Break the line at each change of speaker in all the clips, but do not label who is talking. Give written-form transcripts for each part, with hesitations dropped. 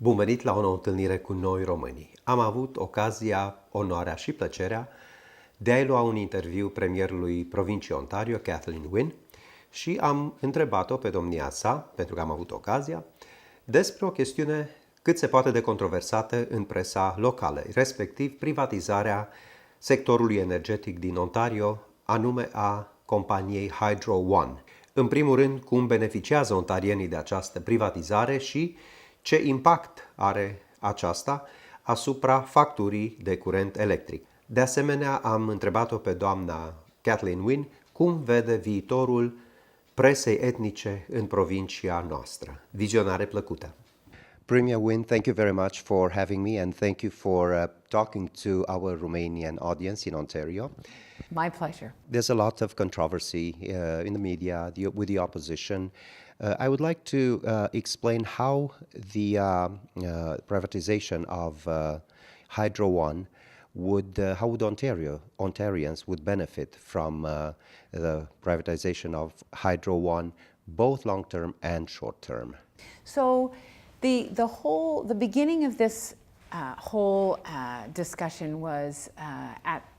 Bun venit la o nouă întâlnire cu noi românii. Am avut ocazia, onoarea și plăcerea de a-i lua un interviu premierului provinciei Ontario, Kathleen Wynne, și am întrebat-o pe domnia sa, pentru că am avut ocazia, despre o chestiune cât se poate de controversată în presa locală, respectiv privatizarea sectorului energetic din Ontario, anume a companiei Hydro One. În primul rând, cum beneficiază ontarienii de această privatizare și ce impact are aceasta asupra facturii de curent electric. De asemenea, am întrebat-o pe doamna Kathleen Wynne cum vede viitorul presei etnice în provincia noastră. Vizionare plăcută! Premier Wynne, thank you very much for having me and thank you for talking to our Romanian audience in Ontario.
My pleasure.
There's a lot of controversy in the media with the opposition. I would like to explain how the privatization of Hydro One how would Ontarians would benefit from the privatization of Hydro One, both long term and short term.
So the beginning of this whole discussion was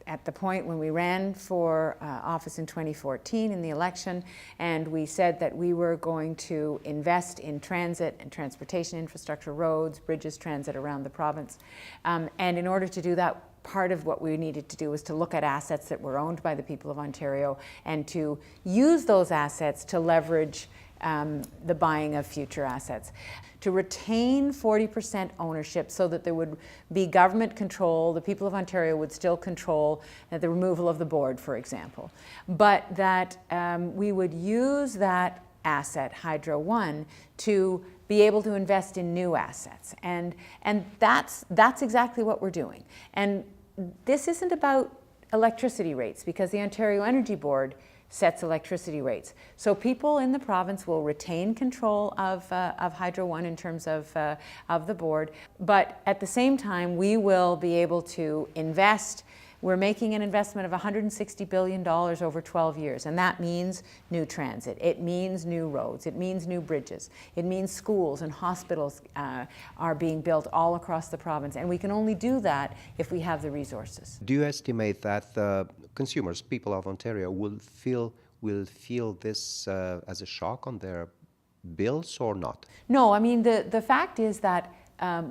at the point when we ran for office in 2014 in the election, and we said that we were going to invest in transit and transportation infrastructure, roads, bridges, transit around the province. And in order to do that, part of what we needed to do was to look at assets that were owned by the people of Ontario and to use those assets to leverage the buying of future assets, to retain 40% ownership so that there would be government control. The people of Ontario would still control the removal of the board, for example, but that we would use that asset, Hydro One, to be able to invest in new assets. And that's exactly what we're doing. And this isn't about electricity rates, because the Ontario Energy Board sets electricity rates. So people in the province will retain control of Hydro One in terms of the board, but at the same time we will be able to invest. We're making an investment of $160 billion over 12 years, and that means new transit, it means new roads, it means new bridges, it means schools and hospitals are being built all across the province, and we can only do that if we have the resources.
Do you estimate that the consumers, people of Ontario, will feel this as a shock on their bills or not?
No, I mean, the fact is that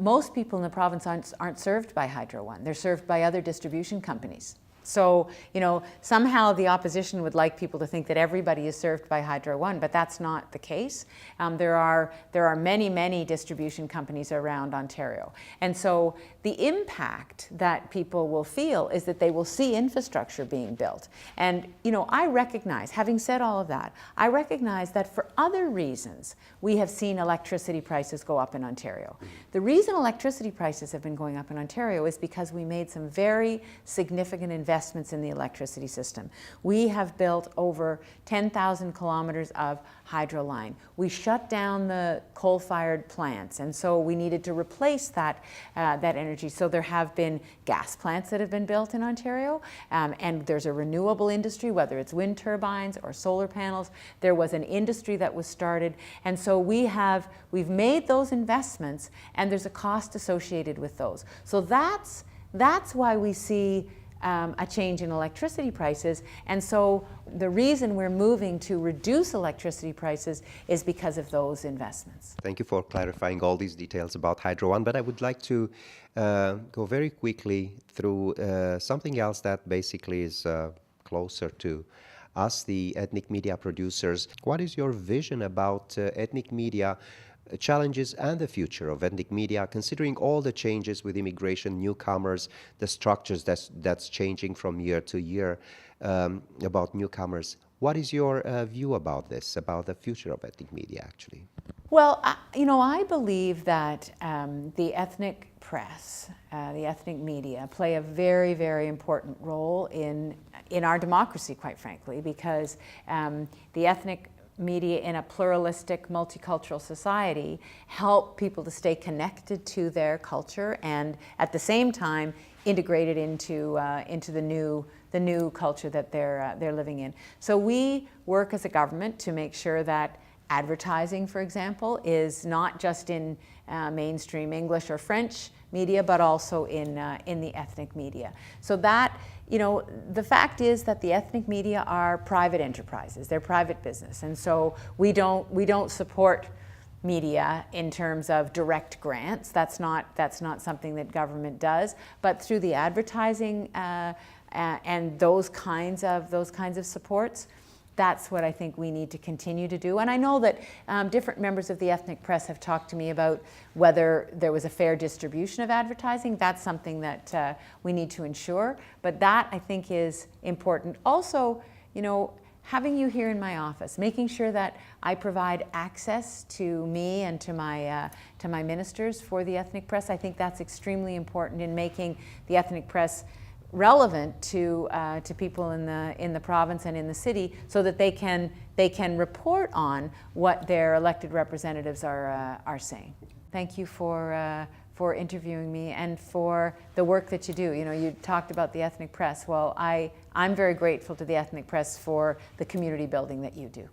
most people in the province aren't served by Hydro One. They're served by other distribution companies. So, you know, somehow the opposition would like people to think that everybody is served by Hydro One, but that's not the case. There are many distribution companies around Ontario. And so the impact that people will feel is that they will see infrastructure being built. And, you know, I recognize, having said all of that, I recognize that for other reasons, we have seen electricity prices go up in Ontario. The reason electricity prices have been going up in Ontario is because we made some very significant investments in the electricity system. We have built over 10,000 kilometers of hydro line. We shut down the coal-fired plants, and so we needed to replace that energy. So there have been gas plants that have been built in Ontario, and there's a renewable industry, whether it's wind turbines or solar panels. There was an industry that was started, and so we've made those investments, and there's a cost associated with those. So that's why we see a change in electricity prices, and so the reason we're moving to reduce electricity prices is because of those investments.
Thank you for clarifying all these details about Hydro One, but I would like to go very quickly through something else that basically is closer to us, the ethnic media producers. What is your vision about ethnic media challenges and the future of ethnic media, considering all the changes with immigration, newcomers, the structures that's changing from year to year about newcomers? What is your view about this, about the future of ethnic media, actually?
Well, you know, I believe that the ethnic press, the ethnic media, play a very, very important role in our democracy, quite frankly, because the ethnic media in a pluralistic, multicultural society help people to stay connected to their culture and at the same time integrated into the new culture that they're living in. So we work as a government to make sure that advertising, for example, is not just in mainstream English or French media, but also in the ethnic media. So that, the fact is that the ethnic media are private enterprises. They're private business. And so we don't support media in terms of direct grants. That's not something that government does. But through the advertising and those kinds of supports, that's what I think we need to continue to do. And I know that different members of the ethnic press have talked to me about whether there was a fair distribution of advertising. That's something that we need to ensure. But that, I think, is important. Also, having you here in my office, making sure that I provide access to me and to my ministers for the ethnic press, I think that's extremely important in making the ethnic press relevant to people in the province and in the city, so that they can report on what their elected representatives are saying. Thank you for interviewing me and for the work that you do. You talked about the ethnic press. Well, I'm very grateful to the ethnic press for the community building that you do.